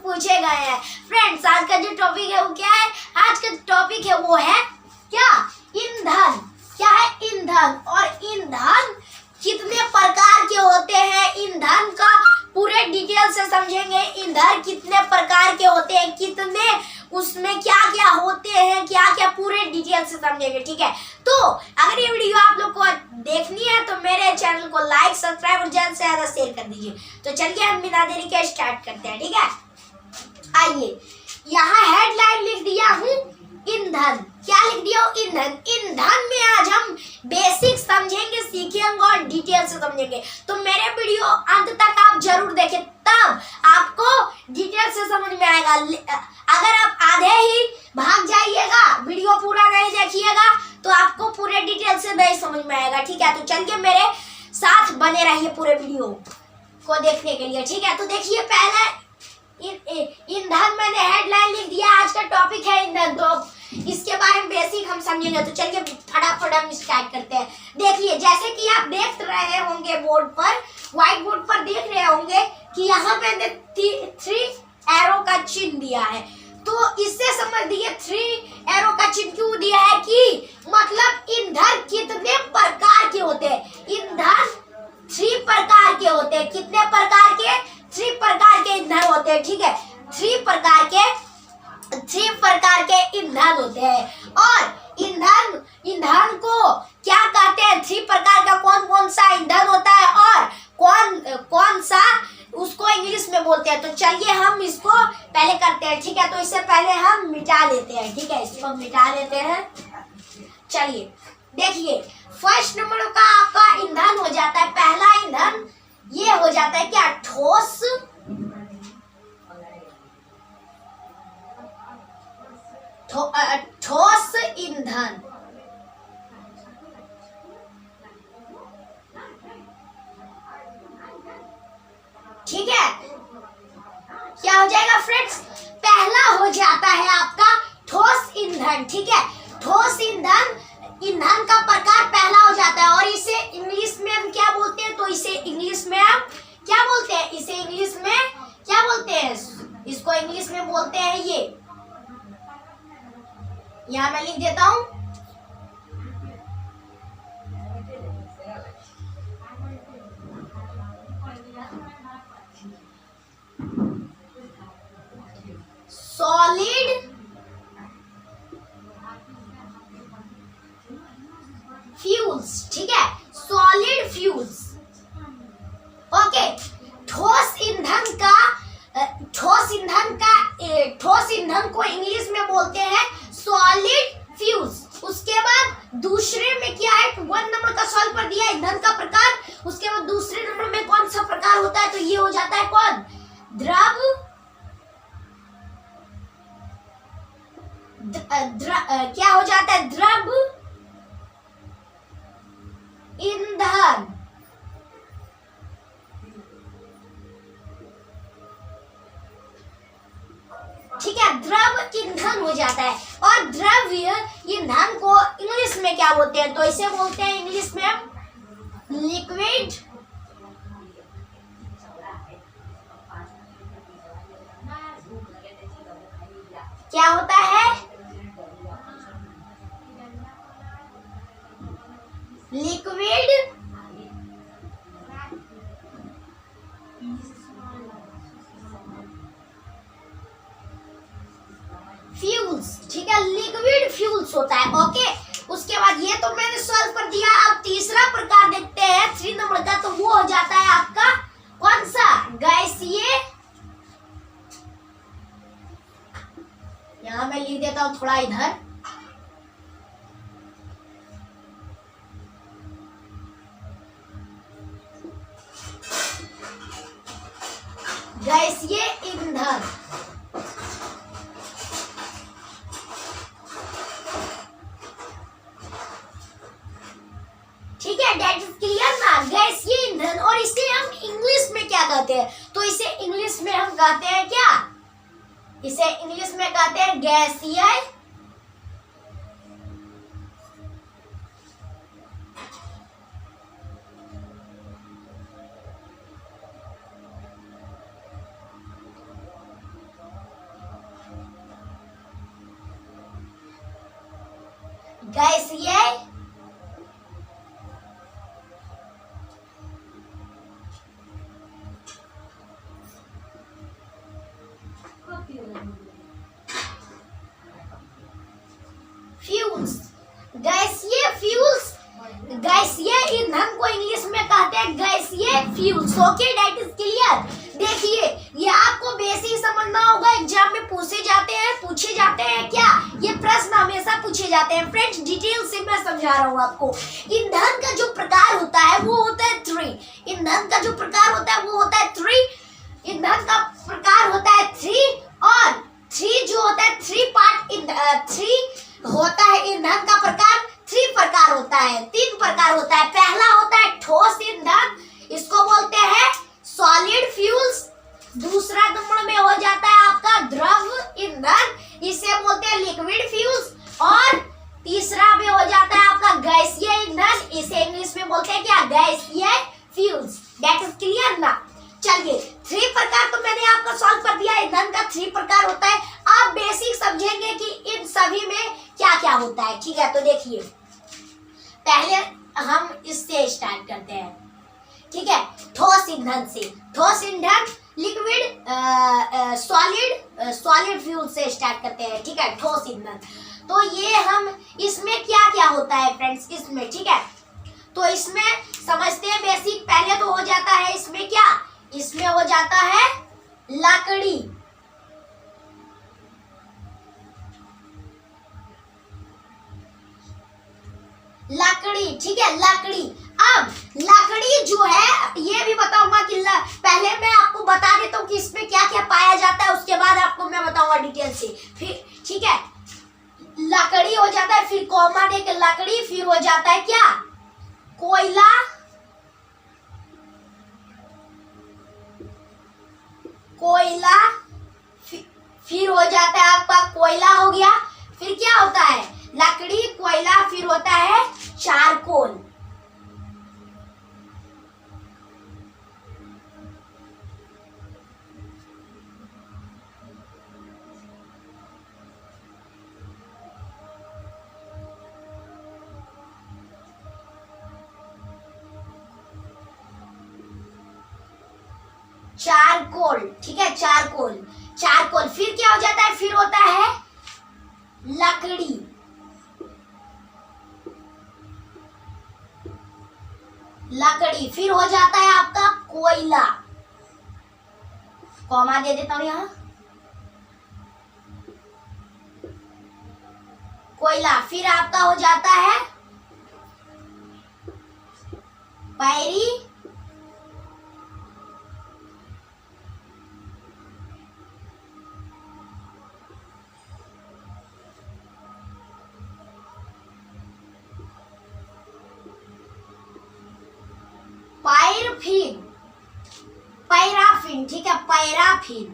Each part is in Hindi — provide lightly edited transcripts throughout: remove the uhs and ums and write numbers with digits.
पूछे गए हैं। फ्रेंड्स, आज का जो टॉपिक है वो क्या है? आज का टॉपिक है वो है क्या? ईंधन। क्या है? ईंधन। और ईंधन कितने प्रकार के होते हैं, ईंधन का पूरे डिटेल से समझेंगे। ईंधन कितने प्रकार के होते हैं, कितने उसमें क्या क्या होते हैं, क्या क्या पूरे डिटेल से समझेंगे। ठीक है, तो अगर ये वीडियो आप लोग को देखनी है तो मेरे चैनल को लाइक, सब्सक्राइब और ज्यादा से ज्यादा शेयर कर दीजिए। तो चलिए हम बिना देरी के स्टार्ट करते हैं। ठीक है, आइए, यहाँ हेडलाइन लिख दिया हूँ ईंधन। क्या लिख दिया हूँ? ईंधन। ईंधन में आज हम बेसिक समझेंगे, सीखेंगे और डिटेल से समझेंगे। तो मेरे वीडियो अंत तक आप जरूर देखें, तब आपको डिटेल से समझ में आएगा। अगर आप आधे ही भाग जाइएगा, वीडियो पूरा नहीं देखिएगा, तो आपको पूरे डिटेल से नहीं समझ में आएगा। ठीक है, तो चलिए मेरे साथ बने रहिए पूरे वीडियो को देखने के लिए। ठीक है, तो देखिए, पहला ईंधन मैंने हेडलाइन लिख दिया। आज का टॉपिक है ईंधन, तो इसके बारे में बेसिक हम समझेंगे। तो चलिए फटाफट हम स्टार्ट करते हैं। देखिए, जैसे कि आप देख रहे होंगे बोर्ड पर, व्हाइट बोर्ड पर देख रहे होंगे कि यहाँ पे 3 एरो का चिन्ह दिया है। तो इससे समझ दिए 3 एरो का चिन्ह क्यों दिया है कि मतलब ईंधन कितने प्रकार के होते हैं। ईंधन 3 प्रकार के होते हैं। कितने प्रकार के? 3 प्रकार के ईंधन होते हैं। ठीक है, 3 प्रकार के ईंधन होते हैं। और ईंधन को क्या कहते हैं? 3 प्रकार का कौन कौन सा ईंधन होता है और कौन सा उसको इंग्लिश में बोलते हैं। तो चलिए हम इसको पहले करते हैं। ठीक है, तो इससे पहले हम मिटा लेते हैं। ठीक है, इसको मिटा लेते हैं। चलिए देखिए, फर्स्ट नंबर का आपका ईंधन हो जाता है, पहला ईंधन ये हो जाता है क्या? ठोस ईंधन। ठीक है, क्या हो जाएगा फ्रेंड्स? पहला हो जाता है आपका ठोस ईंधन। ठीक है, ठोस ईंधन का प्रकार पहला हो जाता है। और इसे इंग्लिश में हम क्या बोलते हैं? तो इसे इंग्लिश में हम क्या बोलते हैं? इसे इंग्लिश में क्या बोलते हैं? इसको इंग्लिश में बोलते हैं ये, यहाँ मैं लिख देता हूं, सॉलिड फ्यूल्स। ठीक है, सॉलिड फ्यूल्स। ओके, ठोस ईंधन को इंग्लिश में बोलते हैं सॉलिड फ्यूल्स। उसके बाद दूसरे में क्या है? 1 नंबर का सॉल्व कर दिया ईंधन का प्रकार। उसके बाद दूसरे नंबर में कौन सा प्रकार होता है? तो ये हो जाता है कौन? क्या हो जाता है? द्रव ईंधन। ठीक है, द्रव ईंधन हो जाता है। और द्रव्य ईंधन को इंग्लिश में क्या बोलते हैं? तो इसे बोलते हैं इंग्लिश में लिक्विड क्या होता है? Liquid fuels. ठीक है, लिक्विड फ्यूल्स होता है। ओके, उसके बाद ये तो मैंने सॉल्व कर दिया। अब तीसरा प्रकार देखते हैं 3 नंबर का, तो वो हो जाता है आपका कौन सा? गैसीय। यहाँ मैं लिख देता हूं थोड़ा इधर, गैसीय ईंधन। ठीक है, डेट इज क्लियर ना? गैसीय ईंधन। और इसे हम इंग्लिश में क्या कहते हैं? तो इसे इंग्लिश में हम कहते हैं क्या? इसे इंग्लिश में कहते हैं गैसीय गैसीय फ्यूल्स। गैसीय फ्यूल्स, गैसीय ईंधन को इंग्लिश में कहते हैं गैसीय fuels. Okay, that is clear. देखिए, ये आपको बेसिक समझना होगा, एग्जाम में पूछे जाते हैं क्या ये प्रश्न हमेशा पूछे जाते हैं। फ्रेंड्स, डिटेल से मैं समझा रहा हूँ आपको। ईंधन का जो प्रकार होता है वो होता है 3। ईंधन का जो प्रकार होता है वो होता है 3। ईंधन का प्रकार होता है 3, और 3 जो होता है 3 पार्ट 3 होता है। ईंधन का प्रकार 3 प्रकार होता है, 3 प्रकार होता है। पहला होता है ठोस ईंधन, इसको बोलते हैं सॉलिड फ्यूल्स। दूसरा नंबर में हो जाता है आपका द्रव ईंधन, इसे बोलते हैं लिक्विड फ्यूल्स। और तीसरा में हो जाता है आपका गैसीय ईंधन, इसे इंग्लिश में बोलते हैं क्या, गैसीय फ्यूल्स। दैट इज क्लियर ना। चलिए, 3 प्रकार तो मैंने आपको सॉल्व कर दिया। ईंधन का 3 प्रकार होता है। आप बेसिक समझेंगे कि इन सभी में क्या क्या होता है। ठीक है, तो देखिए, पहले हम इससे स्टार्ट करते हैं। ठीक है, ठोस ईंधन से। ठोस ईंधन लिक्विड सॉलिड फ्यूल से स्टार्ट करते हैं। ठीक है, ठोस ईंधन। तो ये हम इसमें क्या क्या होता है फ्रेंड्स, इसमें। ठीक है, तो इसमें समझते हैं बेसिक। पहले तो हो जाता है इसमें क्या, इसमें हो जाता है लकड़ी। लकड़ी, ठीक है, लकड़ी। अब लकड़ी जो है, ये भी बताऊंगा कि पहले मैं आपको बता देता हूँ कि इसमें क्या क्या पाया जाता है, उसके बाद आपको मैं बताऊंगा डिटेल से फिर। ठीक है, लकड़ी हो जाता है, फिर कॉमा देके लकड़ी, फिर हो जाता है क्या, कोयला। कोयला, फिर हो जाता है आपका कोयला हो गया। फिर क्या होता है, लकड़ी, कोयला, फिर होता है चारकोल। चारकोल, ठीक है, चारकोल। चारकोल, फिर क्या हो जाता है, फिर होता है लकड़ी। लकड़ी, फिर हो जाता है आपका कोयला। कॉमा दे देता हूं यहां, कोयला। फिर आपका हो जाता है पैरी। पैराफिन, पैराफिन, ठीक है, पैराफिन।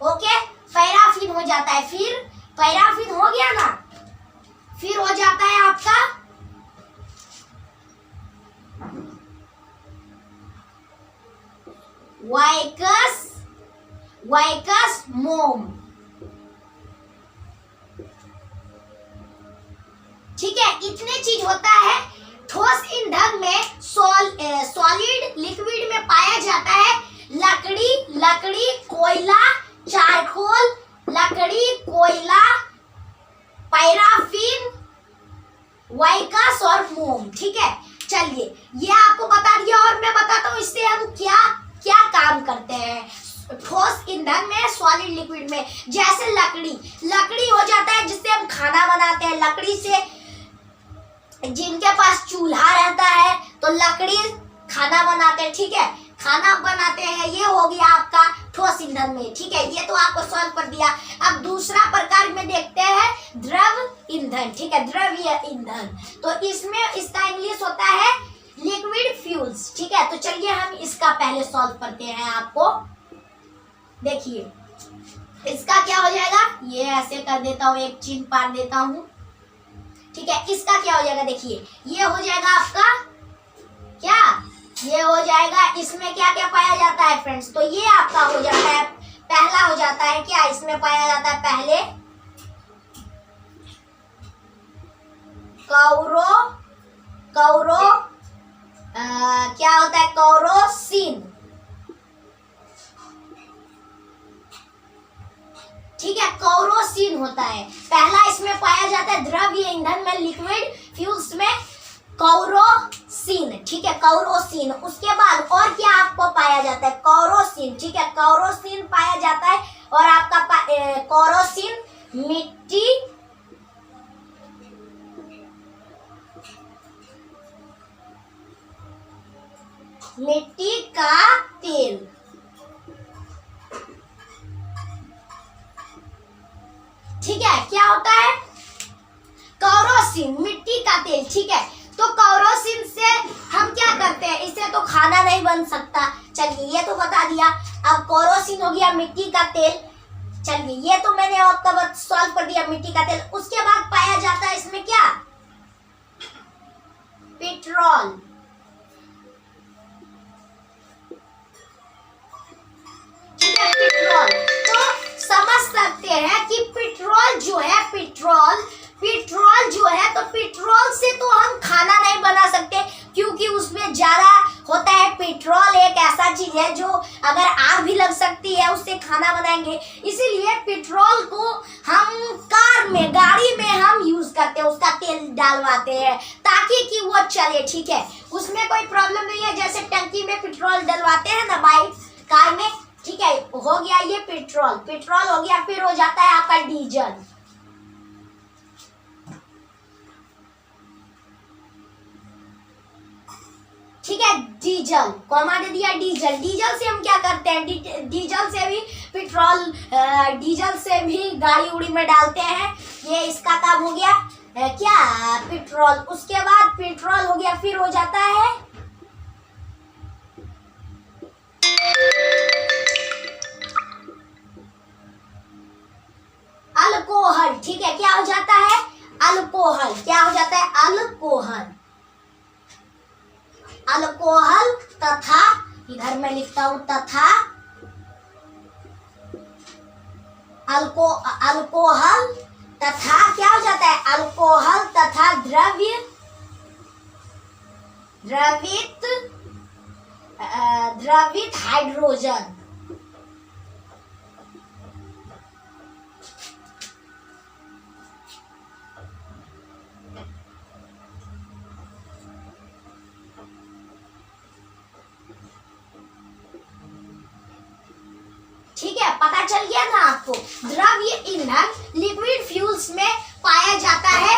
ओके, पैराफिन हो जाता है। फिर पैराफिन हो गया ना, फिर हो जाता है आपका वैक्स, वैक्स मोम। ठीक है, इतने चीज होता है। ठोस ईंधन में सॉलिड लिक्विड में पाया जाता है लकड़ी, लकड़ी, कोयला, चारकोल, लकड़ी, कोयला, पैराफिन, वैक्स और मोम। ठीक है, चलिए, ये आपको बता दिया। और मैं बताता हूँ इससे हम क्या क्या काम करते हैं ठोस ईंधन में, सॉलिड लिक्विड में। जैसे लकड़ी, लकड़ी हो जाता है जिससे हम खाना बनाते हैं। लकड़ी से, जिनके पास चूल्हा रहता है तो लकड़ी खाना बनाते हैं। ठीक है, खाना बनाते हैं। ये हो गया आपका ठोस ईंधन में। ठीक है, ये तो आपको सॉल्व कर दिया। अब दूसरा प्रकार में देखते हैं द्रव ईंधन। ठीक है, द्रवीय ईंधन। तो इसमें इसका इंग्लिश होता है लिक्विड फ्यूल्स। ठीक है, तो चलिए हम इसका पहले सॉल्व करते हैं। आपको देखिए, इसका क्या हो जाएगा, ये ऐसे कर देता हूँ, एक चिन्ह पार देता हूँ। ठीक है, इसका क्या हो जाएगा, देखिए, ये हो जाएगा आपका क्या, ये हो जाएगा। इसमें क्या क्या पाया जाता है फ्रेंड्स, तो ये आपका हो जाता है, पहला हो जाता है क्या, इसमें पाया जाता है पहले कौरो कौरो क्या होता है? कौरोसिन। ठीक है, कौरोसिन होता है। पहला इसमें पाया जाता है द्रव्य ईंधन में, लिक्विड फ्यूल्स में कौरोसिन। ठीक है, कौरोसिन। उसके बाद और क्या आपको पाया जाता है? कौरोसिन। ठीक है, कौरोसिन पाया जाता है। और आपका कौरोसिन मिट्टी का तेल। ठीक है, क्या होता है? कौरोसिन, मिट्टी का तेल। ठीक है, तो कौरोसिन से हम क्या करते हैं? इससे तो खाना नहीं बन सकता। चलिए, ये तो बता दिया। अब कौरोसिन हो गया मिट्टी का तेल। चलिए, ये तो मैंने आपका बात सॉल्व कर दिया, मिट्टी का तेल। उसके बाद पाया जाता है इसमें क्या? पेट्रोल। ठीक है, पेट्रोल। तो समझ सकते हैं कि पेट्रोल जो है, पेट्रोल जो है, तो पेट्रोल से तो हम खाना नहीं बना सकते, क्योंकि उसमें ज्यादा होता है। पेट्रोल एक ऐसा चीज है जो अगर आग भी लग सकती है, उससे खाना बनाएंगे। इसीलिए पेट्रोल को हम कार में, गाड़ी में हम यूज करते हैं, उसका तेल डालवाते हैं ताकि कि वो चले। ठीक है, उसमें कोई प्रॉब्लम नहीं है। जैसे टंकी में पेट्रोल डलवाते हैं ना बाइक, कार में। ठीक है, हो गया ये पेट्रोल। पेट्रोल हो गया, फिर हो जाता है आपका डीजल। ठीक है, डीजल, कॉमा दे दिया, डीजल। डीजल से हम क्या करते हैं? डीजल से भी पेट्रोल, डीजल से भी गाड़ी उड़ी में डालते हैं। ये इसका काम हो गया क्या? पेट्रोल। उसके बाद पेट्रोल हो गया, फिर हो जाता है अल्कोहल। ठीक है, क्या हो जाता है? अल्कोहल। क्या हो जाता है? अल्कोहल। अल्कोहल तथा, इधर मैं लिखता हूं तथा, अल्कोहल तथा क्या हो जाता है? अल्कोहल तथा द्रवित हाइड्रोजन। ठीक है, पता चल गया ना आपको? द्रव्य ईंधन, लिक्विड फ्यूल्स में पाया जाता है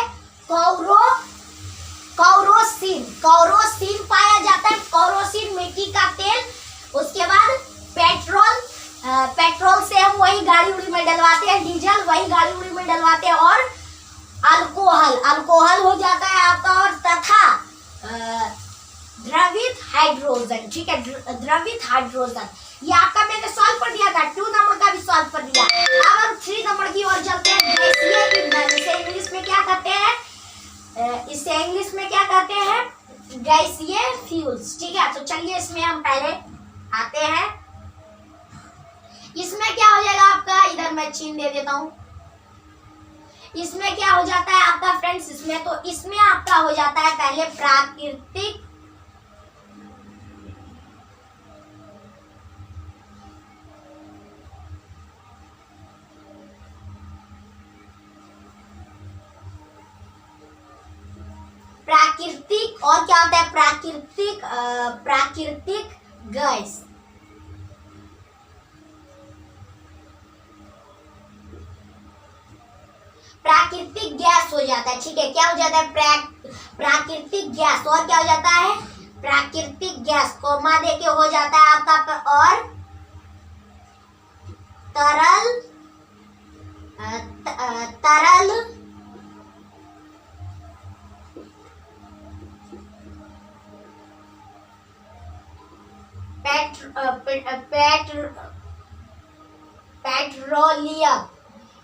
कौरोसिन। कौरोसिन पाया जाता है। कौरोसिन मिट्टी का तेल। उसके बाद पेट्रोल, पेट्रोल से हम वही गाड़ी उड़ी में डलवाते हैं। डीजल वही गाड़ी उड़ी में डलवाते हैं। और अल्कोहल, अल्कोहल हो जाता है आपका। और तथा द्रवित हाइड्रोजन। ठीक है, द्रवित हाइड्रोजन। ये आपका मैंने सॉल्व कर दिया था। 2 नंबर का भी सॉल्व कर दिया। अब हम 3 नंबर की ओर चलते हैं। गैसीय ईंधन। इसे इंग्लिश में क्या कहते हैं? इसे इंग्लिश में क्या कहते हैं? गैसीय फ्यूल्स। ठीक है, तो चलिए इसमें हम पहले आते हैं। इसमें क्या हो जाएगा आपका? इधर मैं चिन्ह दे देता हूं। इसमें क्या हो जाता है आपका फ्रेंड्स? इसमें आपका हो जाता है पहले प्राकृतिक और क्या होता है? प्राकृतिक गैस। प्राकृतिक गैस हो जाता है। ठीक है, क्या हो जाता है? प्राकृतिक गैस। और क्या हो जाता है? प्राकृतिक गैस, कोमा दे के हो जाता है आपका। और तरल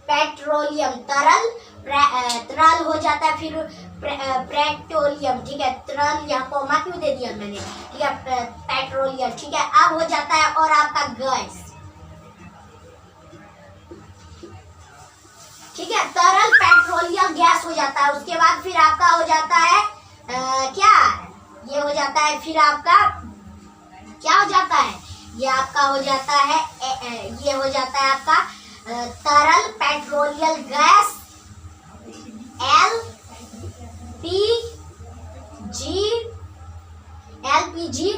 पेट्रोलियम, तरल हो जाता है। फिर पेट्रोलियम। ठीक है, तरल यहाँ कोमा क्यों दे दिया मैंने? ठीक है, पेट्रोलियम। ठीक है, अब हो जाता है और आपका गैस। ठीक है, तरल पेट्रोलियम पेट्रोलियम गैस हो जाता है। उसके बाद फिर आपका हो जाता है क्या, ये हो जाता है फिर आपका क्या हो जाता है, ये आपका हो जाता है ये हो जाता है आपका तरल पेट्रोलियम गैस एलपीजी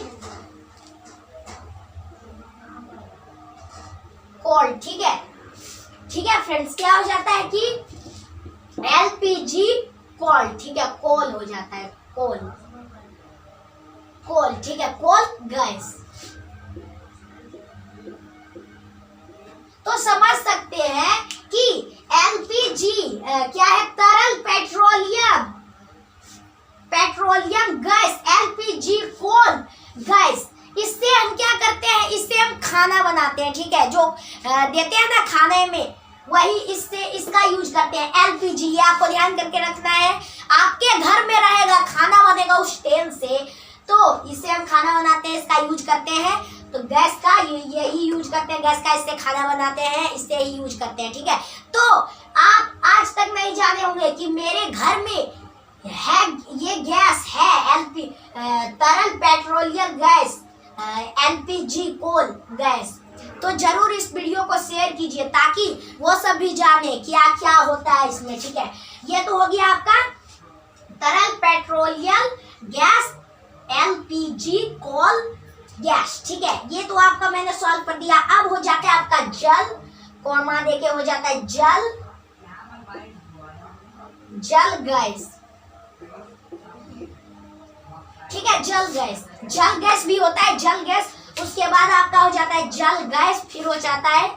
कोल। ठीक है फ्रेंड्स, क्या हो जाता है कि एलपीजी कोल, ठीक है, कोल हो जाता है, कोल, ठीक है, कोल गैस। तो समझ सकते हैं कि एलपीजी क्या है, तरल petroleum gas, LPG coal gas. इससे हम क्या करते हैं, इससे हम खाना बनाते हैं। ठीक है, जो देते हैं ना खाने में, वही इससे इसका यूज करते हैं, एलपीजी। ये आपको ध्यान करके रखना है, आपके घर में रहेगा, खाना बनेगा उस तेल से, तो इससे हम खाना बनाते हैं, इसका यूज करते हैं। तो गैस का यही यूज करते हैं, गैस का इससे खाना बनाते हैं, इससे ही यूज करते हैं। ठीक है, तो आप आज तक नहीं जाने होंगे कि मेरे घर में है ये गैस है, तरल petroleum gas, LPG coal gas. तो जरूर इस वीडियो को शेयर कीजिए ताकि वो सब भी जाने क्या क्या होता है इसमें। ठीक है, ये तो हो गया आपका तरल petroleum gas, LPG coal gas. ठीक है, ये तो आपका मैंने सॉल्व कर दिया। अब हो जाता है आपका जल, कॉमा देके हो जाता है जल गैस। ठीक है, जल गैस भी होता है, जल गैस। उसके बाद आपका हो जाता है जल गैस, फिर हो जाता है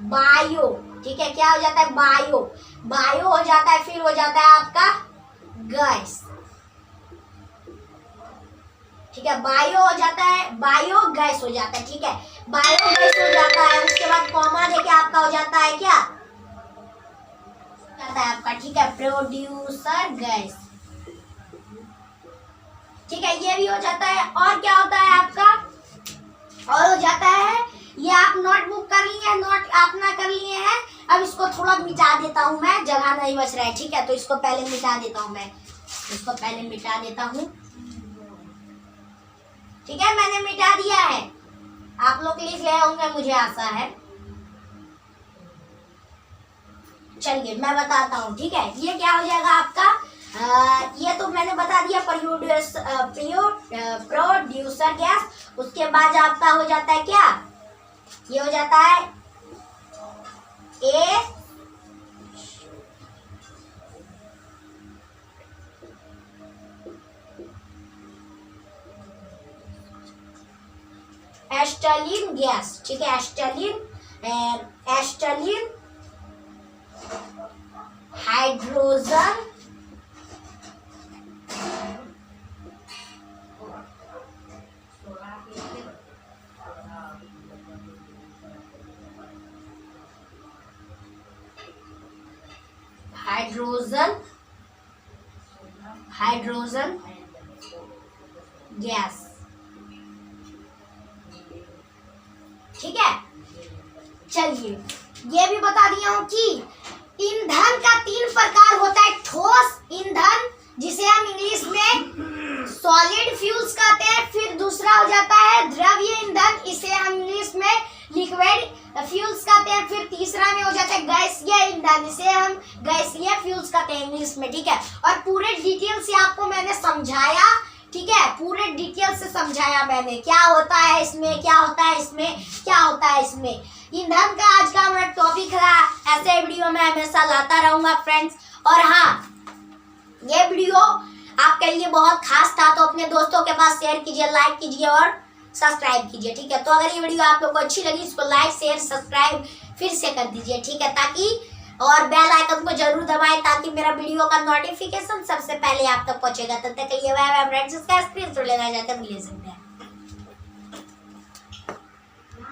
बायो। ठीक है, क्या हो जाता है, बायो हो जाता है, फिर हो जाता है आपका गैस। ठीक है, बायो हो जाता है, बायो गैस हो जाता है। ठीक है, बायो गैस हो जाता है। उसके बाद कॉमा देके आपका हो जाता है क्या, जाता है आपका, ठीक है, प्रोड्यूसर गैस। ठीक है, ये भी हो जाता है। और क्या होता है आपका, और हो जाता है, ये आप नोटबुक कर लिए, नोट अपना कर लिए हैं। अब इसको थोड़ा मिटा देता हूं मैं, जगह नहीं बच रहा है। ठीक है, तो इसको पहले मिटा देता हूं मैं, इसको पहले मिटा देता हूं। ठीक है, मैंने मिटा दिया है, आप लोग लिख रहे होंगे, मुझे आशा है। चलिए मैं बताता हूँ। ठीक है, ये क्या हो जाएगा आपका, ये तो मैंने बता दिया, प्रोड्यूसर गैस। उसके बाद आपका हो जाता है क्या, ये हो जाता है एस्टालिन गैस। ठीक है, एस्टालिन हाइड्रोजन गैस। ठीक है, चलिए ये भी बता दिया हूं कि ईंधन का 3 प्रकार होता है। ठोस ईंधन, जिसे हम इंग्लिश में सॉलिड फ्यूल्स कहते हैं। फिर दूसरा हो जाता है द्रव्य ईंधन, इसे हम इंग्लिश में लिक्विड फ्यूल्स कहते हैं। फिर तीसरा में हो जाता है गैसीय ईंधन, इसे हम गैसीय फ्यूल्स कहते हैं इंग्लिश में। ठीक है, और पूरे डिटेल से आपको मैंने समझाया। ठीक है, पूरे डिटेल से समझाया मैंने, क्या होता है इसमें, क्या होता है इसमें, क्या होता है इसमें। ईंधन का आज का हमारा टॉपिक रहा। ऐसे वीडियो मैं हमेशा लाता रहूंगा फ्रेंड्स। और हाँ, ये वीडियो आपके लिए बहुत खास था, तो अपने दोस्तों के पास शेयर कीजिए, लाइक कीजिए और सब्सक्राइब कीजिए। ठीक है, तो अगर ये वीडियो आप लोग को अच्छी लगी, इसको लाइक शेयर सब्सक्राइब फिर से कर दीजिए। ठीक है, ताकि और बेल आइकन को जरूर दबाएं ताकि मेरा वीडियो का नोटिफिकेशन सबसे पहले आप तक पहुंचेगा। तब तक के लिए बाय बाय फ्रेंड्स। इसका स्क्रीनशॉट लेना चाहते हैं, ले सकते हैं।